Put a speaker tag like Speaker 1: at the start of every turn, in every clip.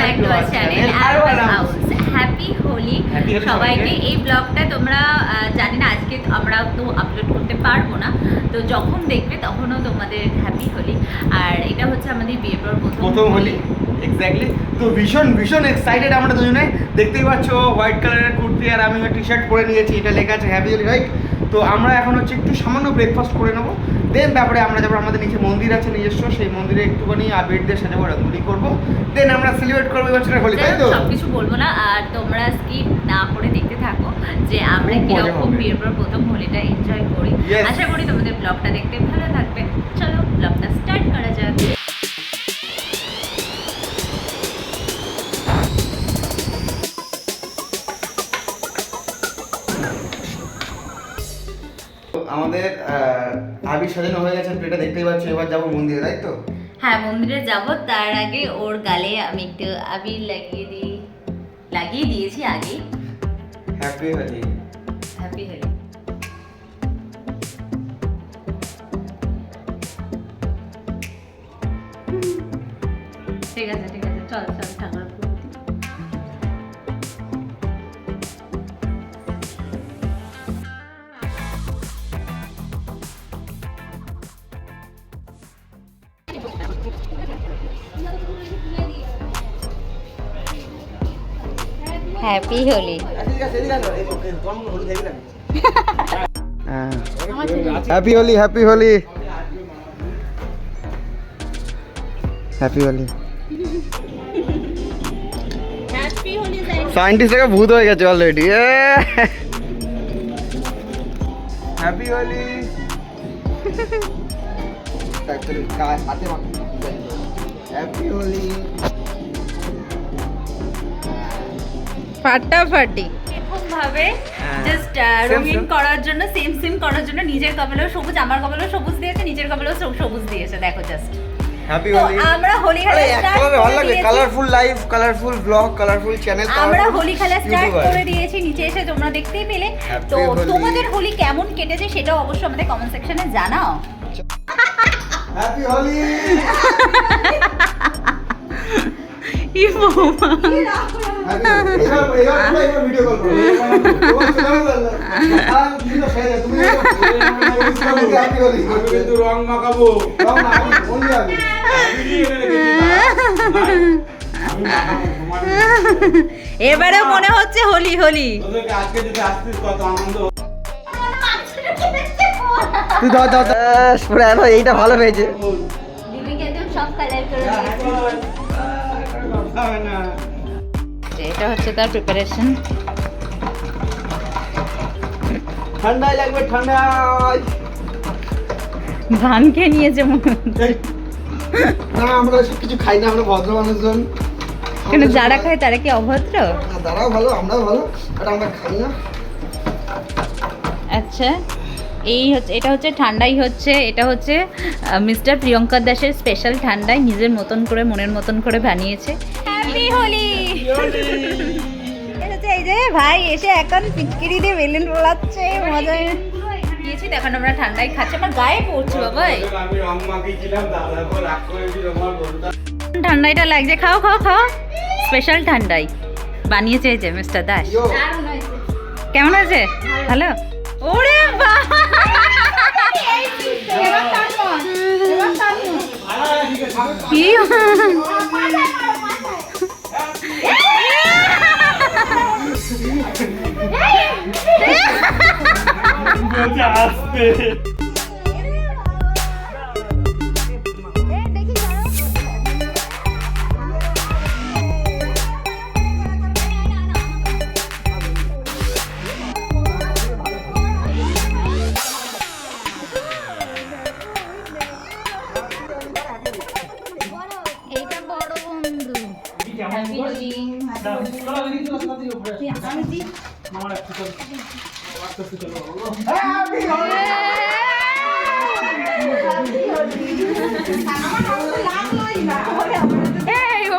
Speaker 1: Back to our channel R one house. Happy Holi সবাইকে। এই ব্লগটা তোমরা জানি না আজকে আমরা তো আপলোড করতে পারবো না, তো যখন দেখবে তখনও তোমাদের হ্যাপি হোলি। আর এটা হচ্ছে আমাদের বিয়ের পর প্রথম হোলি।
Speaker 2: এক্স্যাক্টলি। তো ভীষণ ভীষণ এক্সাইটেড আমরা দুজনে। দেখতেই পাচ্ছ হোয়াইট কালারের কুর্তি আর আমি টি শার্ট পরে নিয়েছি, এটা লেখা আছে হ্যাপি হোলি, রাইট? তো আমরা এখন হচ্ছে একটু সামান্য ব্রেকফাস্ট করে নেবো, দেন তারপরে আমরা যাবো আমাদের নিচে মন্দির আছে নিজস্ব, সেই মন্দিরে একটুখানি আবির দিয়ে সাজাবো, রঙ্গোলি করবো, দেন আমরা সেলিব্রেট করবো এবছরের হোলি, তাই তো?
Speaker 1: সবকিছু বলবো না, আর তোমরা স্কিপ না করে দেখতে থাকো যে আমরা কিরকম বিয়ের পর প্রথম হোলিটা এনজয় করি। আশা করি তোমাদের ব্লগটা দেখতে ভালো থাকবে। চলো ব্লগটা স্টার্ট করা যাক।
Speaker 2: আমাদের আবির সাজানো হয়ে গেছে, প্লেটে দেখতেই পাচ্ছ। এবার যাবো মন্দিরে, তাই তো?
Speaker 1: হ্যাঁ, মন্দিরে যাব। তার আগে ওর গালে আমি একটু আবির লাগিয়ে দিয়েছি আগে।
Speaker 2: হ্যাপি হোলি।
Speaker 1: হ্যাপি হোলি। ঠিক আছে ঠিক আছে, চল চল ঠাকুর। Happy Holi.
Speaker 2: Happy Holi, happy Holi, happy Holi. Scientist থেকে ভূত হয়ে গেছে already. Happy Holi. Happy Holi.
Speaker 1: ফাটাফাটি এরকম ভাবে জাস্ট রঙিন করার জন্য, সেম করার জন্য নিজের কপালেও সবুজ, আমার কপালেও সবুজ দিয়েছে, নিজের কপালেও সবুজ দিয়েছে। দেখো জাস্ট
Speaker 2: হ্যাপি হোলি।
Speaker 1: আমরা হোলি খেলা স্টার্ট করে দিয়েছি।
Speaker 2: Colourful life, colourful blog, colourful channel.
Speaker 1: আমরা হোলি খেলা স্টার্ট করে দিয়েছি, নিচে এসে তোমরা দেখতেই পেলে। তো তোমাদের হোলি কেমন কেটেছে সেটাও অবশ্যই আমাদের কমেন্ট সেকশনে জানাও।
Speaker 2: হ্যাপি হোলি।
Speaker 1: ই বাবা,
Speaker 2: ভিডিও কল করো। কিন্তু রং মাখাবো,
Speaker 1: এবারে মনে হচ্ছে হোলি হোলি।
Speaker 2: আজকে যদি আসতিস কত আনন্দ। তুই দাও এইটা ভালো হয়েছে।
Speaker 1: সব কালার করে এটা হচ্ছে তার প্রিপারেশন।
Speaker 2: ঠান্ডায় লাগবে, ঠান্ডায়।
Speaker 1: ধান খেয়ে নিয়েছে মনে হচ্ছে।
Speaker 2: না, আমরা সব কিছু খাই না, আমরা ভদ্র মানুষজন।
Speaker 1: কেন যারা খায় তারা কি অভদ্র?
Speaker 2: তারাও ভালো, আমরাও ভালো, আর আমরা খাই না।
Speaker 1: আচ্ছা, এই হচ্ছে, এটা হচ্ছে ঠান্ডাই হচ্ছে, এটা হচ্ছে মিস্টার প্রিয়ঙ্কা দাসের স্পেশাল ঠান্ডাই, নিজের মতন করে মনের মতন করে বানিয়েছে। হ্যাপি হোলি। এই যে ভাই এসে এখন পিটকিরি দিয়ে বেলুন ফোলাচ্ছে, মজা দিয়েছি। এখন আমরা ঠান্ডাই খাচ্ছি, আমার গায়ে পড়ছে বাবা।
Speaker 2: আমি রং মাখিয়েছিলাম, দাদা করে রাগ করেছিল আমার বলটা।
Speaker 1: ঠান্ডাইটা লাগছে, খাও খাও খাও। স্পেশাল ঠান্ডাই বানিয়েছে এই যে মিস্টার দাস। কেমন আছে? ভালো। ওরে বাবা, কি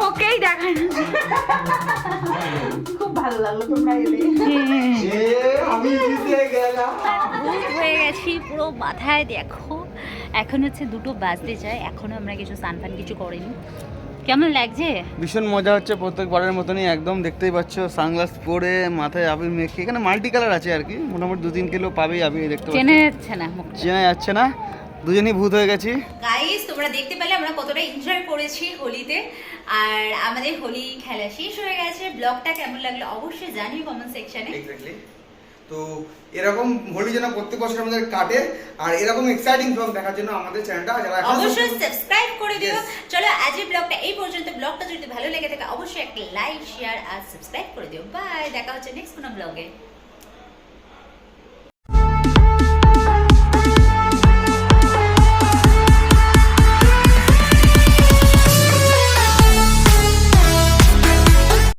Speaker 1: ওকেই দেখানো। খুব ভালো লাগলো তোমরা এলে। আমি হয়ে গেছি পুরো মাথায়। দেখো এখন হচ্ছে 2টো বাজতে যায়, এখনো আমরা কিছু স্নান ফান কিছু করিনি। কেমন লাগছে?
Speaker 2: ভীষণ মজা হচ্ছে প্রত্যেকবারের মতনই একদম, দেখতেই পাচ্ছ সানগ্লাস পরে মাথায় আবির মেখে, এখানে মাল্টি কালার আছে আর কি, মোটামুটি 2-3 কিলো পাবেই আবির, দেখতে পাচ্ছ
Speaker 1: চেনা যাচ্ছে না মুখটা।
Speaker 2: চেনা যাচ্ছে না, দুজনেই ভূত হয়ে গেছি।
Speaker 1: গাইস তোমরা দেখতে পেলে আমরা কতটা এনজয় করেছি হোলিতে, আর আমাদের হোলি খেলা শেষ হয়ে গেছে। ব্লগটা কেমন লাগলো অবশ্যই জানিও কমেন্ট সেকশনে।
Speaker 2: এক্স্যাক্টলি। তো এরকম হোলি যেন প্রত্যেক বছর আমাদের কাটে, আর এরকম এক্সাইটিং ব্লগ দেখার জন্য আমাদের চ্যানেলটা যারা
Speaker 1: অবশ্যই সাবস্ক্রাইব করে দিও। চলো আজকের ব্লগটা এই পর্যন্ত। ব্লগটা যদি ভালো লেগে থাকে অবশ্যই একটা লাইক, শেয়ার আর সাবস্ক্রাইব করে দিও। বাই, দেখা হচ্ছে নেক্সট কোনো ব্লগে।